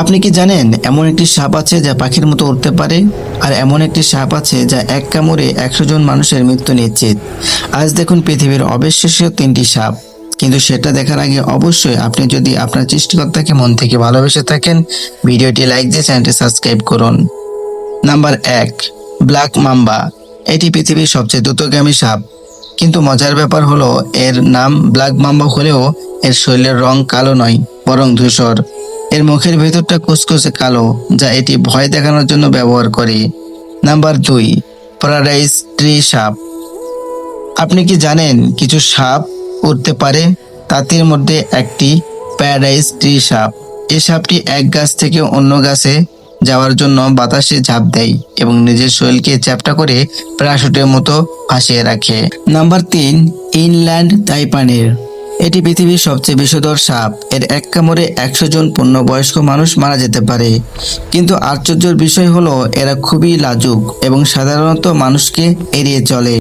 আপনি কি জানেন এমন একটি সাপ আছে যা পাখির মতো উড়তে পারে? আর এমন একটি সাপ আছে যা এক কামড়ে 100 জন মানুষের মৃত্যু নিশ্চিত। আজ দেখুন পৃথিবীর অবিশ্বাস্য 3টি সাপ। কিন্তু সেটা দেখার আগে অবশ্যই আপনি যদি আপনার সৃষ্টিকর্তাকে মন থেকে ভালোবেসে থাকেন, ভিডিওটি লাইক দিয়ে চ্যানেলটি সাবস্ক্রাইব করুন। Number 1, black mamba. এটি পৃথিবীর সবচেয়ে দ্রুতগামী সাপ। কিন্তু মজার ব্যাপার হলো এর নাম ব্ল্যাক মাম্বা হলেও এর শরীরের রং কালো নয়, বরং ধূসর। এর মুখের ভেতরটা কুচকুচে কালো, যা এটি ভয় দেখানোর জন্য ব্যবহার করে। নাম্বার 2, প্যারাডাইস ট্রি সাপ। আপনি কি জানেন কিছু সাপ উড়তে পারে? তাদের মধ্যে একটি প্যারাডাইস ট্রি সাপ। এই সাপটি এক গাছ থেকে অন্য গাছে যাওয়ার জন্য বাতাসে ঝাঁপ দেয় এবং নিজের শরীরকে চ্যাপ্টা করে প্যারাশুটের মতো ভাসিয়ে রাখে। নাম্বার 3, ইনল্যান্ড তাইপানের। এটি পৃথিবীর সবচেয়ে বিষধর সাপ। এর এক কামড়ে 100 জন পূর্ণবয়স্ক মানুষ মারা যেতে পারে। কিন্তু আশ্চর্যের বিষয় হলো এরা খুবই লাজুক এবং সাধারণত মানুষকে এড়িয়ে চলে।